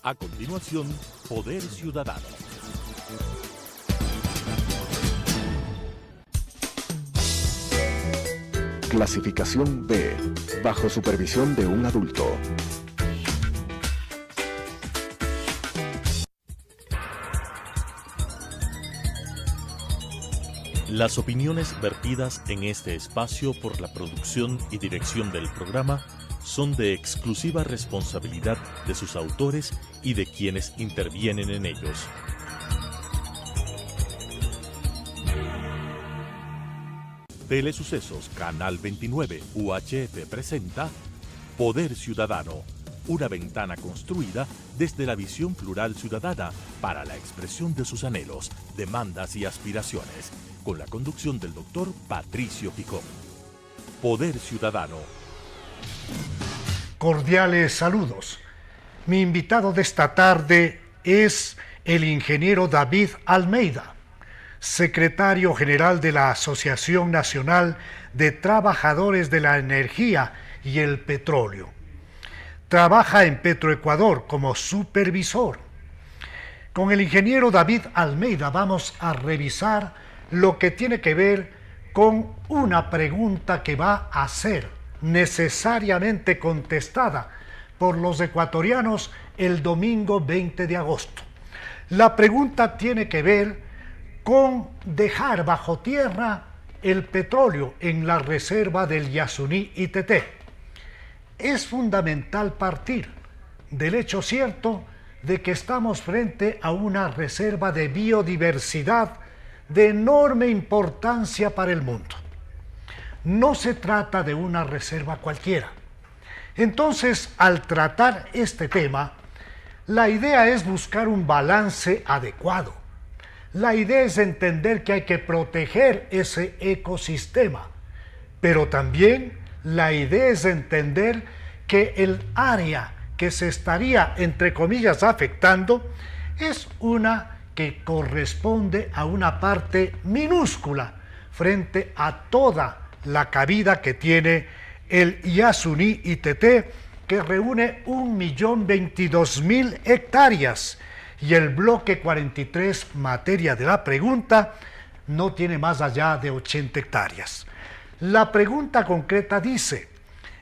A continuación, Poder Ciudadano. Clasificación B, bajo supervisión de un adulto. Las opiniones vertidas en este espacio por la producción y dirección del programa son de exclusiva responsabilidad de sus autores y de quienes intervienen en ellos. Telesucesos Canal 29 UHF presenta Poder Ciudadano, una ventana construida desde la visión plural ciudadana para la expresión de sus anhelos, demandas y aspiraciones, con la conducción del doctor Patricio Picón. Poder Ciudadano. Cordiales saludos. Mi invitado de esta tarde es el ingeniero David Almeida, secretario general de la Asociación Nacional de Trabajadores de la Energía y el Petróleo. Trabaja en Petroecuador como supervisor. Con el ingeniero David Almeida vamos a revisar lo que tiene que ver con una pregunta que va a ser necesariamente contestada por los ecuatorianos el domingo 20 de agosto. La pregunta tiene que ver con dejar bajo tierra el petróleo en la reserva del Yasuní Iteté. Es fundamental partir del hecho cierto de que estamos frente a una reserva de biodiversidad de enorme importancia para el mundo. No se trata de una reserva cualquiera. Entonces, al tratar este tema, la idea es buscar un balance adecuado. La idea es entender que hay que proteger ese ecosistema, pero también la idea es entender que el área que se estaría, entre comillas, afectando es una que corresponde a una parte minúscula frente a toda la cabida que tiene el Yasuní Iteté, que reúne 1.022.000 hectáreas, y el bloque 43, materia de la pregunta, no tiene más allá de 80 hectáreas. La pregunta concreta dice: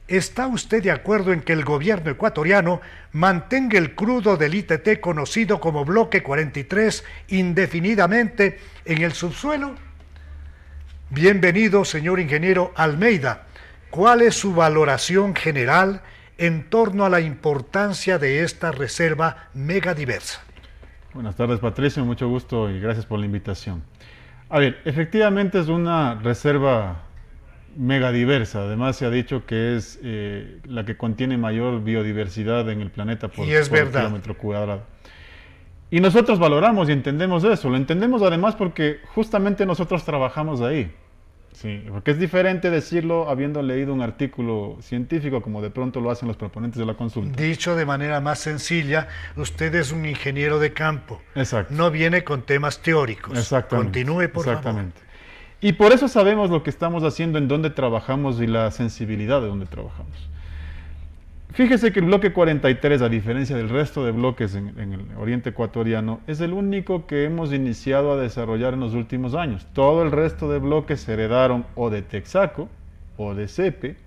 ¿está usted de acuerdo en que el gobierno ecuatoriano mantenga el crudo del Iteté conocido como bloque 43 indefinidamente en el subsuelo? Bienvenido, señor ingeniero Almeida. ¿Cuál es su valoración general en torno a la importancia de esta reserva megadiversa? Buenas tardes, Patricio, mucho gusto y gracias por la invitación. A ver, efectivamente es una reserva megadiversa. Además se ha dicho que es la que contiene mayor biodiversidad en el planeta por kilómetro cuadrado. Y nosotros valoramos y entendemos eso. Lo entendemos además porque justamente nosotros trabajamos ahí. Sí, porque es diferente decirlo habiendo leído un artículo científico como de pronto lo hacen los proponentes de la consulta. Dicho de manera más sencilla, usted es un ingeniero de campo. Exacto. No viene con temas teóricos. Exactamente. Continúe, por favor. Y por eso sabemos lo que estamos haciendo, en dónde trabajamos y la sensibilidad de dónde trabajamos. Fíjese que el bloque 43, a diferencia del resto de bloques en el oriente ecuatoriano, es el único que hemos iniciado a desarrollar en los últimos años. Todo el resto de bloques se heredaron o de Texaco o de CEPE,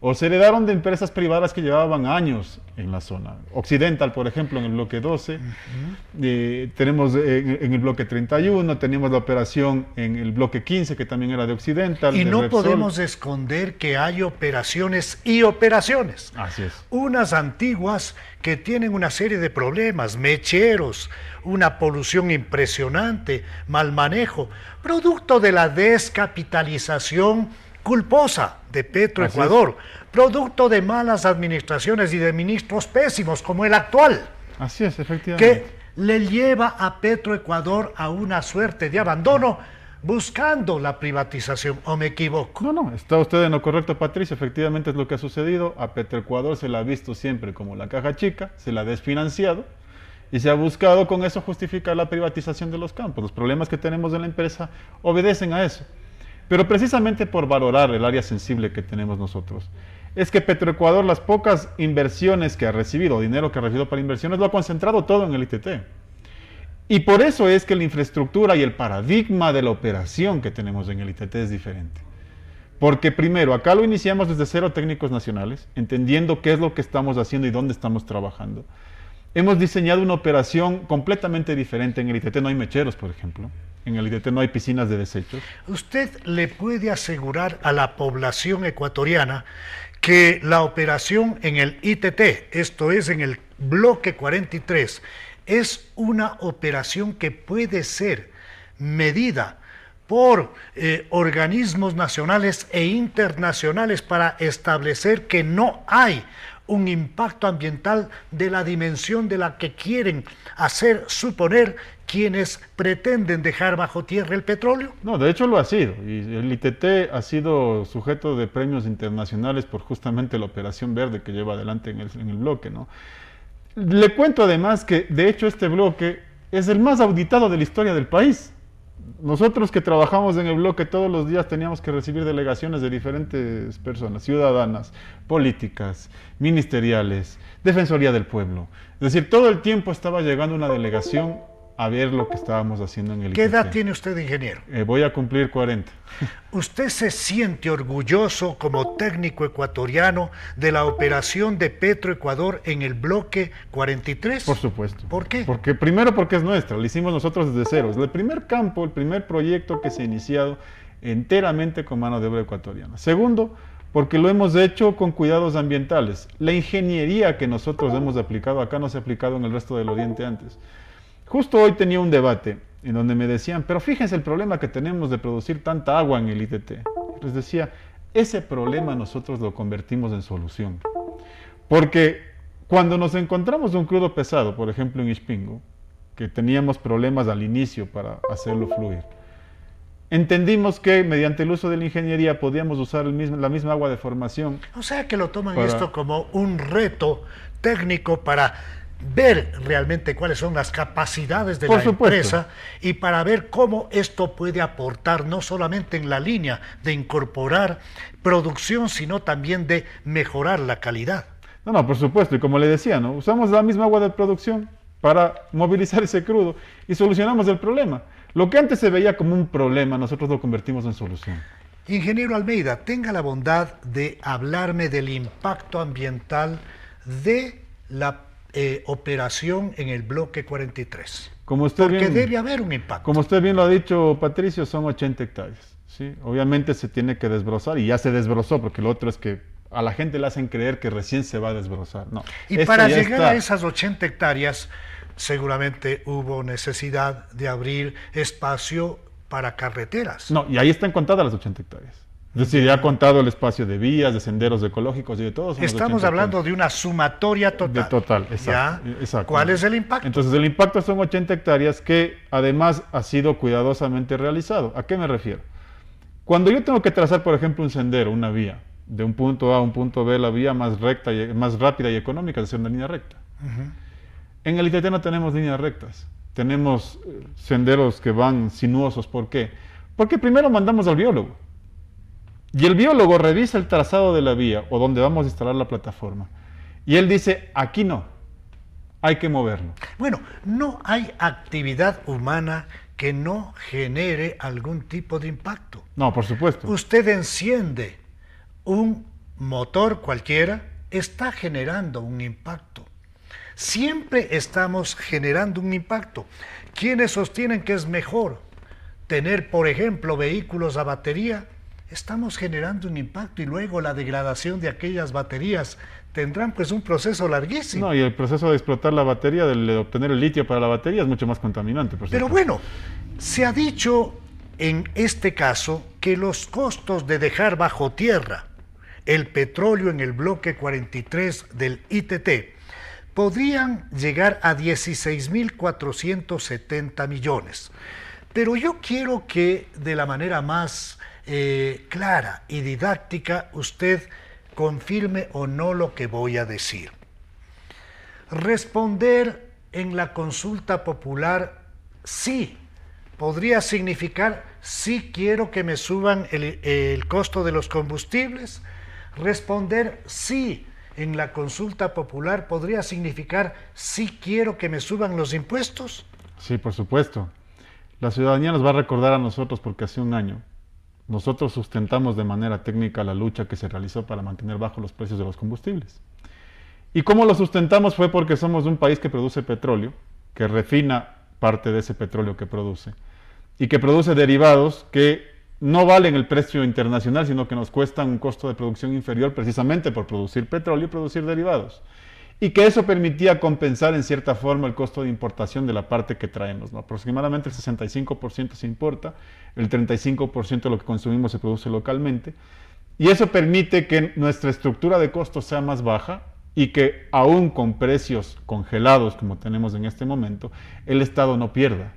o se heredaron de empresas privadas que llevaban años en la zona. Occidental, por ejemplo, en el bloque 12, tenemos en el bloque 31, tenemos la operación en el bloque 15, que también era de Occidental. Y de no Repsol. podemos esconder que hay operaciones y operaciones. Así es. Unas antiguas que tienen una serie de problemas, mecheros, una polución impresionante, mal manejo, producto de la descapitalización culposa de Petroecuador, producto de malas administraciones y de ministros pésimos como el actual. Así es, efectivamente. Que le lleva a Petroecuador a una suerte de abandono buscando la privatización, ¿o me equivoco? No, está usted en lo correcto, Patricio. Efectivamente es lo que ha sucedido. A Petroecuador se la ha visto siempre como la caja chica, se la ha desfinanciado y se ha buscado con eso justificar la privatización de los campos. Los problemas que tenemos en la empresa obedecen a eso. Pero precisamente por valorar el área sensible que tenemos nosotros, es que Petroecuador, las pocas inversiones que ha recibido, dinero que ha recibido para inversiones, lo ha concentrado todo en el ITT. Y por eso es que la infraestructura y el paradigma de la operación que tenemos en el ITT es diferente. Porque primero, acá lo iniciamos desde cero técnicos nacionales, entendiendo qué es lo que estamos haciendo y dónde estamos trabajando. Hemos diseñado una operación completamente diferente. En el ITT no hay mecheros, por ejemplo. En el ITT no hay piscinas de desechos. ¿Usted le puede asegurar a la población ecuatoriana que la operación en el ITT, esto es en el bloque 43, es una operación que puede ser medida por organismos nacionales e internacionales para establecer que no hay un impacto ambiental de la dimensión de la que quieren hacer suponer quienes pretenden dejar bajo tierra el petróleo? No, de hecho lo ha sido. Y el ITT ha sido sujeto de premios internacionales por justamente la operación verde que lleva adelante en el bloque, ¿no? Le cuento además que, de hecho, este bloque es el más auditado de la historia del país. Nosotros que trabajamos en el bloque todos los días teníamos que recibir delegaciones de diferentes personas, ciudadanas, políticas, ministeriales, Defensoría del Pueblo. Es decir, todo el tiempo estaba llegando una delegación a ver lo que estábamos haciendo en el ITT. ¿Qué edad tiene usted, ingeniero? Voy a cumplir 40. ¿Usted se siente orgulloso como técnico ecuatoriano de la operación de Petroecuador en el bloque 43? Por supuesto. ¿Por qué? Porque primero porque es nuestra, la hicimos nosotros desde cero. Es el primer campo, el primer proyecto que se ha iniciado enteramente con mano de obra ecuatoriana. Segundo, porque lo hemos hecho con cuidados ambientales. La ingeniería que nosotros hemos aplicado acá no se ha aplicado en el resto del Oriente antes. Justo hoy tenía un debate en donde me decían, pero fíjense el problema que tenemos de producir tanta agua en el ITT. Les decía, ese problema nosotros lo convertimos en solución. Porque cuando nos encontramos un crudo pesado, por ejemplo en Ispingo, que teníamos problemas al inicio para hacerlo fluir, entendimos que mediante el uso de la ingeniería podíamos usar la misma agua de formación. O sea que lo toman esto como un reto técnico para ver realmente cuáles son las capacidades de la empresa y para ver cómo esto puede aportar no solamente en la línea de incorporar producción, sino también de mejorar la calidad. No, por supuesto, y como le decía, ¿no? Usamos la misma agua de producción para movilizar ese crudo y solucionamos el problema. Lo que antes se veía como un problema, nosotros lo convertimos en solución. Ingeniero Almeida, tenga la bondad de hablarme del impacto ambiental de la operación en el bloque 43. Porque debe haber un impacto. Como usted bien lo ha dicho, Patricio, son 80 hectáreas. ¿Sí? Obviamente se tiene que desbrozar y ya se desbrozó, porque lo otro es que a la gente le hacen creer que recién se va a desbrozar. No, y para llegar a esas 80 hectáreas, seguramente hubo necesidad de abrir espacio para carreteras. No, y ahí están contadas las 80 hectáreas. Es decir, ya ha contado el espacio de vías, de senderos ecológicos y de todo. Estamos hablando de una sumatoria total. De total, exacto. ¿Cuál es el impacto? Entonces, el impacto son 80 hectáreas que además ha sido cuidadosamente realizado. ¿A qué me refiero? Cuando yo tengo que trazar, por ejemplo, un sendero, una vía, de un punto A a un punto B, la vía más recta, más rápida y económica es hacer una línea recta. En el ITT no tenemos líneas rectas. Tenemos senderos que van sinuosos. ¿Por qué? Porque primero mandamos al biólogo. Y el biólogo revisa el trazado de la vía o donde vamos a instalar la plataforma. Y él dice, aquí no, hay que moverlo. Bueno, no hay actividad humana que no genere algún tipo de impacto. No, por supuesto. Usted enciende un motor cualquiera, está generando un impacto. Siempre estamos generando un impacto. ¿Quiénes sostienen que es mejor tener, por ejemplo, vehículos a batería? Estamos generando un impacto y luego la degradación de aquellas baterías tendrán pues un proceso larguísimo. No, y el proceso de explotar la batería, de obtener el litio para la batería es mucho más contaminante. Pero bueno, se ha dicho en este caso que los costos de dejar bajo tierra el petróleo en el bloque 43 del ITT podrían llegar a 16.470 millones. Pero yo quiero que de la manera más clara y didáctica usted confirme o no lo que voy a decir. Responder en la consulta popular sí podría significar sí quiero que me suban el costo de los combustibles, Responder sí en la consulta popular podría significar sí quiero que me suban los impuestos. Sí, por supuesto. La ciudadanía nos va a recordar a nosotros porque hace un año nosotros sustentamos de manera técnica la lucha que se realizó para mantener bajos los precios de los combustibles. ¿Y cómo lo sustentamos? Fue porque somos un país que produce petróleo, que refina parte de ese petróleo que produce y que produce derivados que no valen el precio internacional, sino que nos cuestan un costo de producción inferior precisamente por producir petróleo y producir derivados. Y que eso permitía compensar en cierta forma el costo de importación de la parte que traemos, ¿no? Aproximadamente el 65% se importa, el 35% de lo que consumimos se produce localmente, y eso permite que nuestra estructura de costos sea más baja y que aún con precios congelados como tenemos en este momento, el Estado no pierda.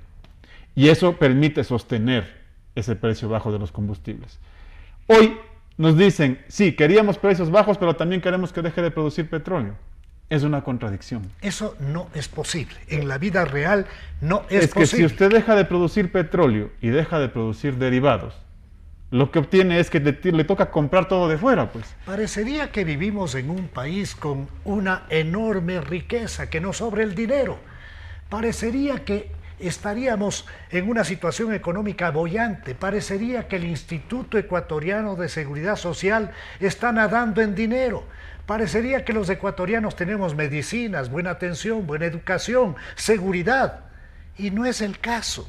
Y eso permite sostener ese precio bajo de los combustibles. Hoy nos dicen, sí, queríamos precios bajos, pero también queremos que deje de producir petróleo. Es una contradicción. Eso no es posible. En la vida real no es posible. Es que si usted deja de producir petróleo y deja de producir derivados, lo que obtiene es que le toca comprar todo de fuera, pues. Parecería que vivimos en un país con una enorme riqueza, que no sobra el dinero. Parecería que estaríamos en una situación económica boyante. Parecería que el Instituto Ecuatoriano de Seguridad Social está nadando en dinero. Parecería que los ecuatorianos tenemos medicinas, buena atención, buena educación, seguridad. Y no es el caso.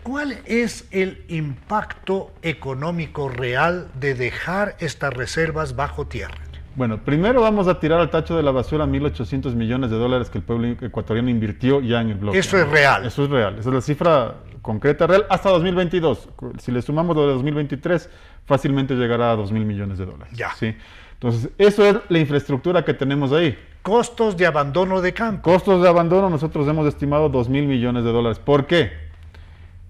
¿Cuál es el impacto económico real de dejar estas reservas bajo tierra? Bueno, primero vamos a tirar al tacho de la basura 1.800 millones de dólares que el pueblo ecuatoriano invirtió ya en el bloque. Eso es real. Eso es real. Esa es la cifra concreta real hasta 2022. Si le sumamos lo de 2023, fácilmente llegará a 2.000 millones de dólares. Ya. ¿Sí? Entonces, eso es la infraestructura que tenemos ahí. Costos de abandono de campo. Costos de abandono, nosotros hemos estimado 2.000 millones de dólares. ¿Por qué?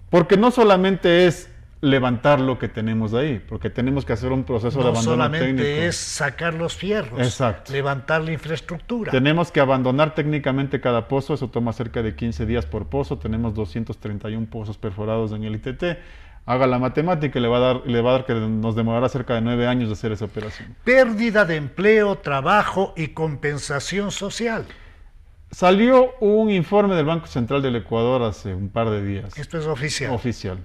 Porque no solamente es levantar lo que tenemos ahí, porque tenemos que hacer un proceso de abandono técnico. No solamente es sacar los fierros, exacto, levantar la infraestructura. Tenemos que abandonar técnicamente cada pozo, eso toma cerca de 15 días por pozo, tenemos 231 pozos perforados en el ITT. Haga la matemática y le va a dar que nos demorará cerca de 9 años de hacer esa operación. Pérdida de empleo, trabajo y compensación social. Salió un informe del Banco Central del Ecuador hace un par de días. Esto es oficial. Oficial.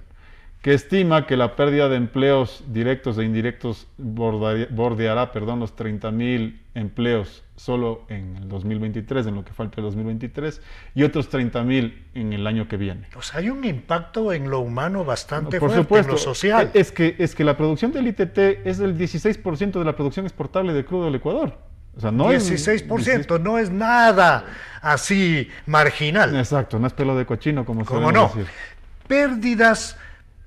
Que estima que la pérdida de empleos directos e indirectos bordeará los 30.000 empleos solo en el 2023, en lo que falta el 2023, y otros 30.000 en el año que viene. Pues hay un impacto en lo humano bastante por fuerte, supuesto, en lo social. Es que la producción del ITT es el 16% de la producción exportable de crudo del Ecuador. O sea, no 16%, no es nada así marginal. Exacto, no es pelo de cochino, como ¿Cómo no? Decir. Pérdidas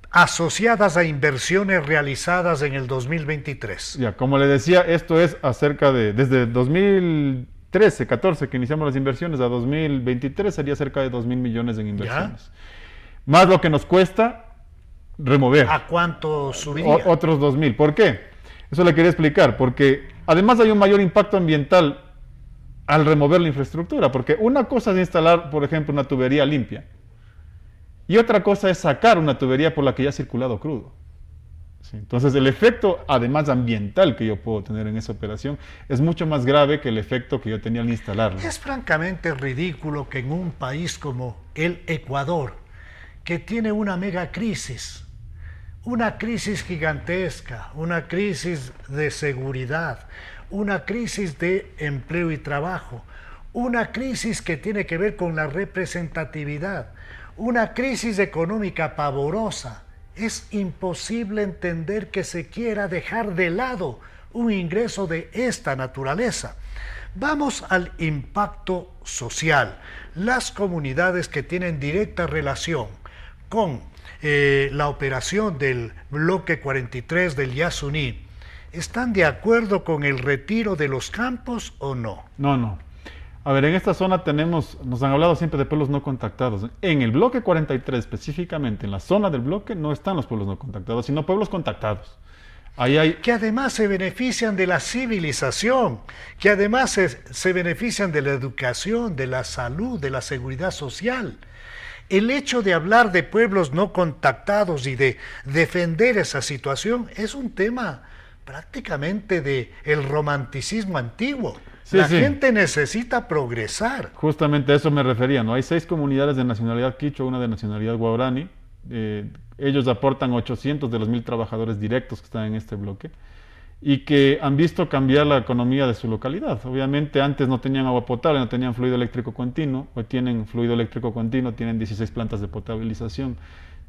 asociadas a inversiones realizadas en el 2023. Ya, como le decía, esto es acerca de, desde 2013, 14 que iniciamos las inversiones, a 2023 sería cerca de 2.000 millones en inversiones. ¿Ya? Más lo que nos cuesta remover. ¿A cuánto subiría? Otros 2.000. ¿Por qué? Eso le quería explicar, porque además hay un mayor impacto ambiental al remover la infraestructura, porque una cosa es instalar, por ejemplo, una tubería limpia, y otra cosa es sacar una tubería por la que ya ha circulado crudo. ¿Sí? Entonces el efecto, además ambiental, que yo puedo tener en esa operación es mucho más grave que el efecto que yo tenía al instalarlo. Es francamente ridículo que en un país como el Ecuador, que tiene una mega crisis, una crisis gigantesca, una crisis de seguridad, una crisis de empleo y trabajo, una crisis que tiene que ver con la representatividad, una crisis económica pavorosa. Es imposible entender que se quiera dejar de lado un ingreso de esta naturaleza. Vamos al impacto social. Las comunidades que tienen directa relación con la operación del bloque 43 del Yasuní, ¿están de acuerdo con el retiro de los campos o no? No. A ver, en esta zona nos han hablado siempre de pueblos no contactados. En el bloque 43 específicamente, en la zona del bloque, no están los pueblos no contactados, sino pueblos contactados. Ahí hay... Que además se benefician de la civilización, que además se benefician de la educación, de la salud, de la seguridad social. El hecho de hablar de pueblos no contactados y de defender esa situación es un tema prácticamente de el romanticismo antiguo. Sí, La sí. gente necesita progresar. Justamente a eso me refería, ¿no? Hay 6 comunidades de nacionalidad quichua, una de nacionalidad guaraní. Ellos aportan 800 de los 1000 trabajadores directos que están en este bloque y que han visto cambiar la economía de su localidad. Obviamente antes no tenían agua potable, no tenían fluido eléctrico continuo, hoy tienen fluido eléctrico continuo, tienen 16 plantas de potabilización,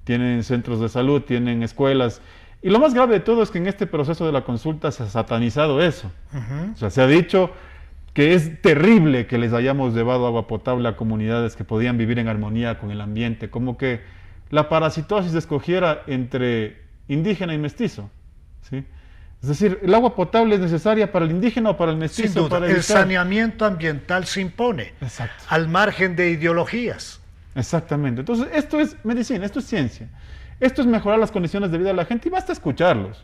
tienen centros de salud, tienen escuelas. Y lo más grave de todo es que en este proceso de la consulta se ha satanizado eso. O sea, se ha dicho que es terrible que les hayamos llevado agua potable a comunidades que podían vivir en armonía con el ambiente, como que la parasitosis escogiera entre indígena y mestizo, ¿sí? Es decir, el agua potable es necesaria para el indígena o para el mestizo. Sin duda, para el evitar... saneamiento ambiental se impone, Exacto. al margen de ideologías. Exactamente. Entonces, esto es medicina, esto es ciencia. Esto es mejorar las condiciones de vida de la gente y basta escucharlos.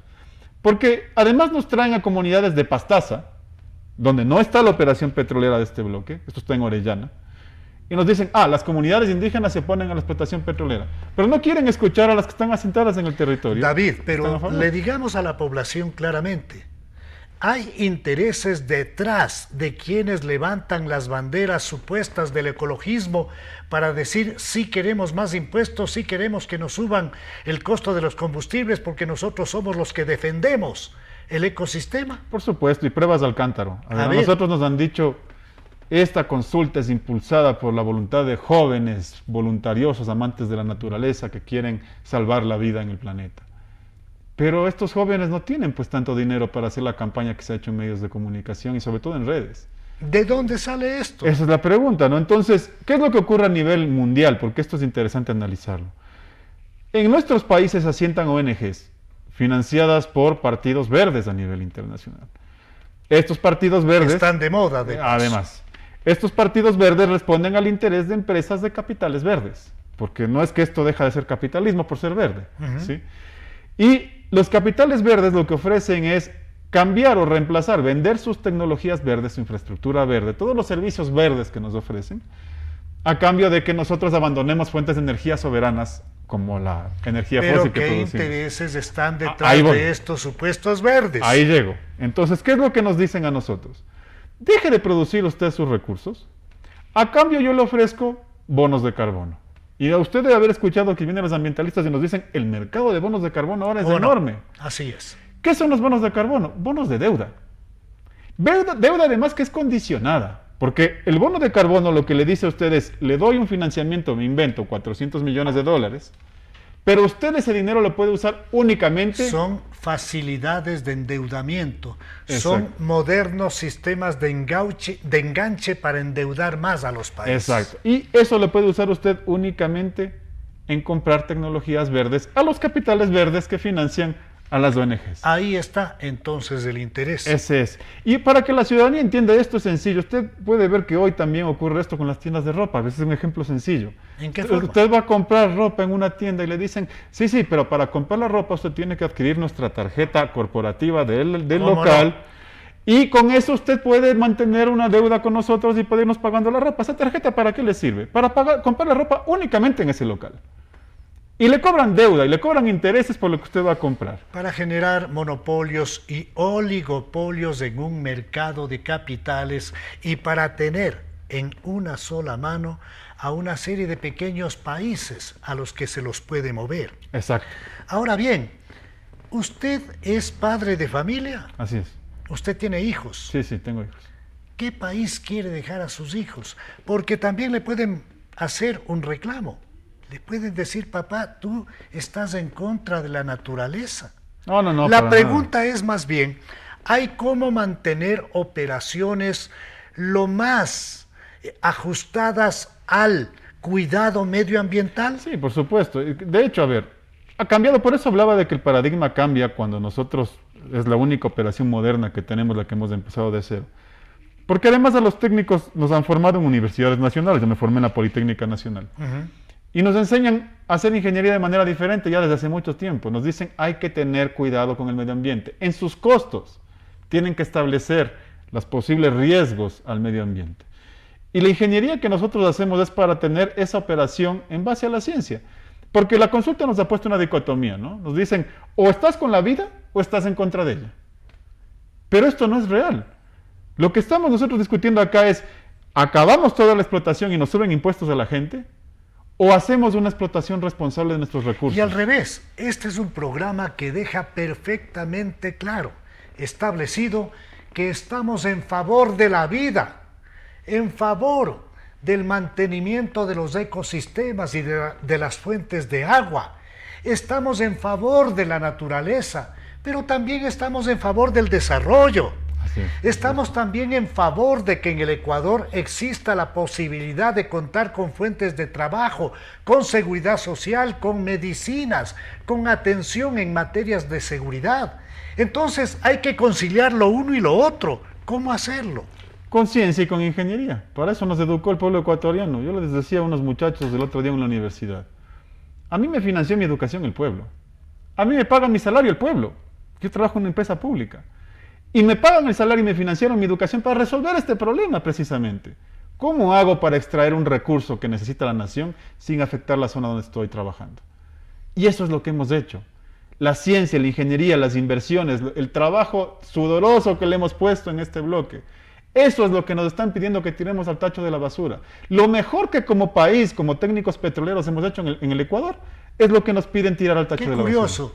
Porque además nos traen a comunidades de Pastaza, donde no está la operación petrolera de este bloque, esto está en Orellana, y nos dicen, las comunidades indígenas se oponen a la explotación petrolera, pero no quieren escuchar a las que están asentadas en el territorio. David, Están a pero favor. le digamos a la población claramente, hay intereses detrás de quienes levantan las banderas supuestas del ecologismo para decir sí queremos más impuestos, sí queremos que nos suban el costo de los combustibles porque nosotros somos los que defendemos el ecosistema. Por supuesto, y pruebas de Alcántaro. A ver. nosotros nos han dicho, esta consulta es impulsada por la voluntad de jóvenes, voluntariosos, amantes de la naturaleza que quieren salvar la vida en el planeta. Pero estos jóvenes no tienen pues tanto dinero para hacer la campaña que se ha hecho en medios de comunicación y sobre todo en redes. ¿De dónde sale esto? Esa es la pregunta, ¿no? Entonces, ¿qué es lo que ocurre a nivel mundial? Porque esto es interesante analizarlo. En nuestros países asientan ONGs financiadas por partidos verdes a nivel internacional. Estos partidos verdes... Están de moda, Además, estos partidos verdes responden al interés de empresas de capitales verdes, porque no es que esto deja de ser capitalismo por ser verde, ¿sí? Y los capitales verdes lo que ofrecen es cambiar o reemplazar, vender sus tecnologías verdes, su infraestructura verde, todos los servicios verdes que nos ofrecen, a cambio de que nosotros abandonemos fuentes de energía soberanas como la energía Pero fósil que ¿qué producimos. intereses están Ahí detrás voy. de estos supuestos verdes? Ahí llego. Entonces, ¿qué es lo que nos dicen a nosotros? Deje de producir usted sus recursos. A cambio yo le ofrezco bonos de carbono. Y a usted debe haber escuchado que vienen los ambientalistas y nos dicen, el mercado de bonos de carbono ahora es enorme. Así es. ¿Qué son los bonos de carbono? Bonos de deuda. Deuda además que es condicionada. Porque el bono de carbono lo que le dice a usted es, le doy un financiamiento, me invento, 400 millones de dólares, pero usted ese dinero lo puede usar únicamente... Son facilidades de endeudamiento, Exacto. son modernos sistemas de enganche para endeudar más a los países. Exacto. Y eso lo puede usar usted únicamente en comprar tecnologías verdes a los capitales verdes que financian a las ONGs. Ahí está entonces el interés. Ese es. Y para que la ciudadanía entienda esto es sencillo. Usted puede ver que hoy también ocurre esto con las tiendas de ropa. A veces es un ejemplo sencillo. ¿En qué forma? Usted va a comprar ropa en una tienda y le dicen, sí, pero para comprar la ropa usted tiene que adquirir nuestra tarjeta corporativa del local. no? Y con eso usted puede mantener una deuda con nosotros y puede irnos pagando la ropa. ¿Esa tarjeta para qué le sirve? Para comprar la ropa únicamente en ese local. Y le cobran deuda y le cobran intereses por lo que usted va a comprar. Para generar monopolios y oligopolios en un mercado de capitales y para tener en una sola mano a una serie de pequeños países a los que se los puede mover. Exacto. Ahora bien, ¿usted es padre de familia? Así es. ¿Usted tiene hijos? Sí, tengo hijos. ¿Qué país quiere dejar a sus hijos? Porque también le pueden hacer un reclamo. Le pueden decir, papá, tú estás en contra de la naturaleza. No. La para pregunta es más bien, ¿hay cómo mantener operaciones lo más ajustadas al cuidado medioambiental? Sí, por supuesto. De hecho, a ver, ha cambiado. Por eso hablaba de que el paradigma cambia cuando nosotros es la única operación moderna que tenemos, la que hemos empezado de cero. Porque además a los técnicos nos han formado en universidades nacionales. Yo me formé en la Politécnica Nacional. Y nos enseñan a hacer ingeniería de manera diferente ya desde hace mucho tiempo. Nos dicen, hay que tener cuidado con el medio ambiente. En sus costos tienen que establecer los posibles riesgos al medio ambiente. Y la ingeniería que nosotros hacemos es para tener esa operación en base a la ciencia. Porque la consulta nos ha puesto una dicotomía, ¿no? Nos dicen, o estás con la vida o estás en contra de ella. Pero esto no es real. Lo que estamos nosotros discutiendo acá es, ¿acabamos toda la explotación y nos suben impuestos a la gente? ¿O hacemos una explotación responsable de nuestros recursos? Y al revés, este es un programa que deja perfectamente claro, establecido, que estamos en favor de la vida, en favor del mantenimiento de los ecosistemas y de las fuentes de agua. Estamos en favor de la naturaleza, pero también estamos en favor del desarrollo. Estamos también en favor de que en el Ecuador exista la posibilidad de contar con fuentes de trabajo, con seguridad social, con medicinas, con atención en materias de seguridad. Entonces hay que conciliar lo uno y lo otro. ¿Cómo hacerlo? Con ciencia y con ingeniería. Para eso nos educó el pueblo ecuatoriano. Yo les decía a unos muchachos el otro día en la universidad. A mí me financió mi educación el pueblo. A mí me paga mi salario el pueblo. Yo trabajo en una empresa pública. Y me pagan el salario y me financiaron mi educación para resolver este problema precisamente. ¿Cómo hago para extraer un recurso que necesita la nación sin afectar la zona donde estoy trabajando? Y eso es lo que hemos hecho. La ciencia, la ingeniería, las inversiones, el trabajo sudoroso que le hemos puesto en este bloque. Eso es lo que nos están pidiendo que tiremos al tacho de la basura. Lo mejor que como país, como técnicos petroleros hemos hecho en el Ecuador, es lo que nos piden tirar al tacho de la basura. Qué curioso.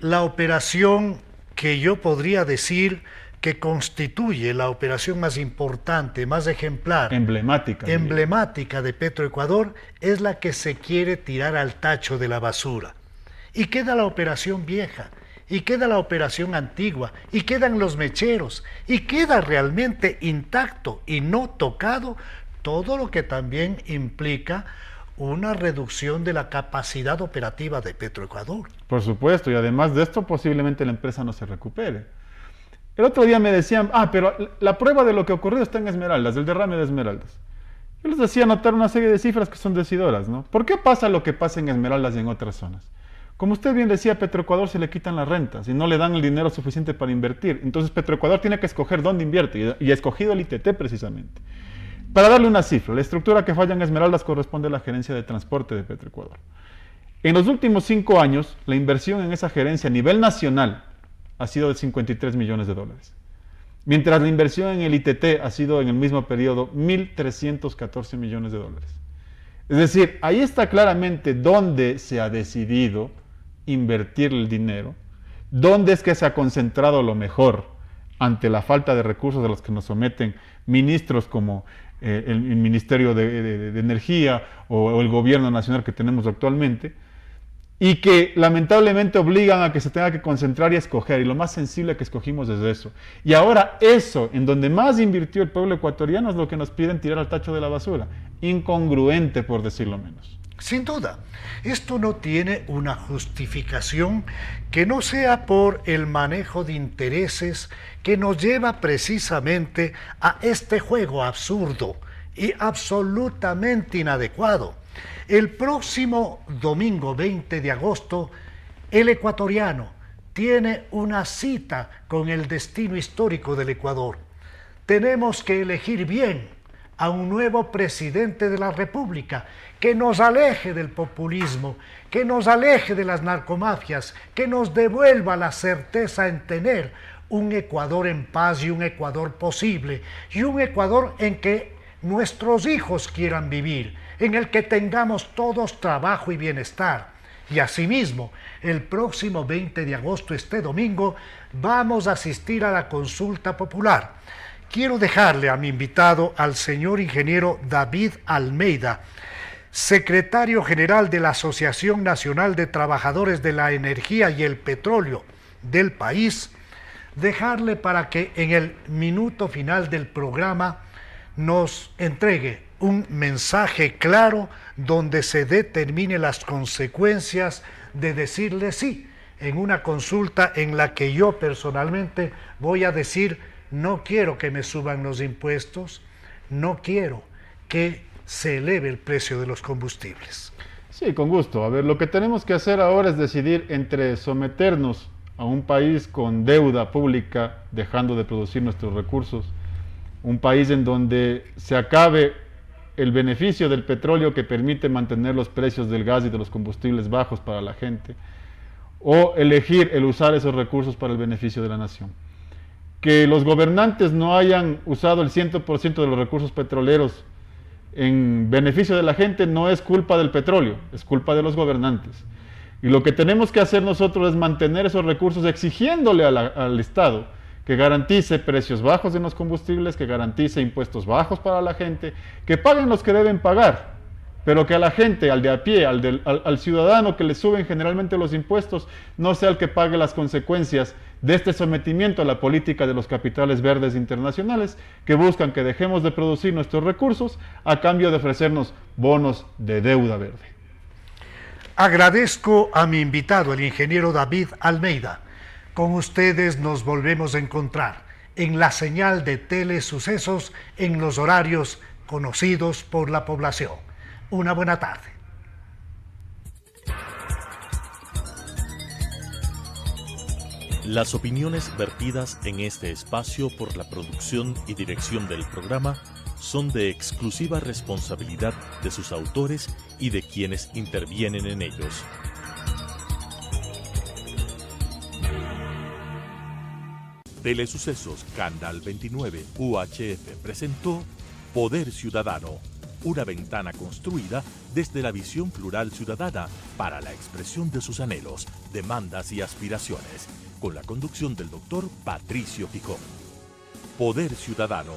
La operación que yo podría decir que constituye la operación más importante, más ejemplar, emblemática de Petroecuador, es la que se quiere tirar al tacho de la basura. Y queda la operación vieja, y queda la operación antigua, y quedan los mecheros, y queda realmente intacto y no tocado todo lo que también implica una reducción de la capacidad operativa de Petroecuador. Por supuesto, y además de esto posiblemente la empresa no se recupere. El otro día me decían, pero la prueba de lo que ocurrió está en Esmeraldas, del derrame de Esmeraldas. Yo les decía anotar una serie de cifras que son decidoras, ¿no? ¿Por qué pasa lo que pasa en Esmeraldas y en otras zonas? Como usted bien decía, a Petroecuador se le quitan las rentas y no le dan el dinero suficiente para invertir. Entonces Petroecuador tiene que escoger dónde invierte y ha escogido el ITT precisamente. Para darle una cifra, la estructura que falla en Esmeraldas corresponde a la gerencia de transporte de Petroecuador. En los últimos 5 años, la inversión en esa gerencia a nivel nacional ha sido de 53 millones de dólares. Mientras la inversión en el ITT ha sido en el mismo periodo 1.314 millones de dólares. Es decir, ahí está claramente dónde se ha decidido invertir el dinero, dónde es que se ha concentrado lo mejor ante la falta de recursos a los que nos someten ministros como el Ministerio de Energía o el gobierno nacional que tenemos actualmente, y que lamentablemente obligan a que se tenga que concentrar y escoger, y lo más sensible que escogimos es eso. Y ahora eso, en donde más invirtió el pueblo ecuatoriano, es lo que nos piden tirar al tacho de la basura. Incongruente, por decirlo menos. Sin duda, esto no tiene una justificación que no sea por el manejo de intereses que nos lleva precisamente a este juego absurdo y absolutamente inadecuado. El próximo domingo 20 de agosto, el ecuatoriano tiene una cita con el destino histórico del Ecuador. Tenemos que elegir bien a un nuevo presidente de la República que nos aleje del populismo, que nos aleje de las narcomafias, que nos devuelva la certeza en tener un Ecuador en paz y un Ecuador posible, y un Ecuador en que nuestros hijos quieran vivir, en el que tengamos todos trabajo y bienestar. Y asimismo, el próximo 20 de agosto, este domingo, vamos a asistir a la consulta popular. Quiero dejarle a mi invitado, al señor ingeniero David Almeida, secretario general de la Asociación Nacional de Trabajadores de la Energía y el Petróleo del país, dejarle para que en el minuto final del programa nos entregue un mensaje claro donde se determine las consecuencias de decirle sí en una consulta en la que yo personalmente voy a decir: no quiero que me suban los impuestos, no quiero que se eleve el precio de los combustibles. Sí, con gusto. A ver, lo que tenemos que hacer ahora es decidir entre someternos a un país con deuda pública, dejando de producir nuestros recursos, un país en donde se acabe el beneficio del petróleo que permite mantener los precios del gas y de los combustibles bajos para la gente, o elegir el usar esos recursos para el beneficio de la nación. que los gobernantes no hayan usado el 100% de los recursos petroleros en beneficio de la gente no es culpa del petróleo, es culpa de los gobernantes. Y lo que tenemos que hacer nosotros es mantener esos recursos exigiéndole al Estado que garantice precios bajos en los combustibles, que garantice impuestos bajos para la gente, que paguen los que deben pagar, pero que a la gente, al de a pie, al ciudadano que le suben generalmente los impuestos, no sea el que pague las consecuencias de este sometimiento a la política de los capitales verdes internacionales que buscan que dejemos de producir nuestros recursos a cambio de ofrecernos bonos de deuda verde. Agradezco a mi invitado, el ingeniero David Almeida. Con ustedes nos volvemos a encontrar en la señal de Telesucesos en los horarios conocidos por la población. Una buena tarde. Las opiniones vertidas en este espacio por la producción y dirección del programa son de exclusiva responsabilidad de sus autores y de quienes intervienen en ellos. Telesucesos Canal 29 UHF presentó Poder Ciudadano, una ventana construida desde la visión plural ciudadana para la expresión de sus anhelos, demandas y aspiraciones, con la conducción del doctor Patricio Picón. Poder Ciudadano,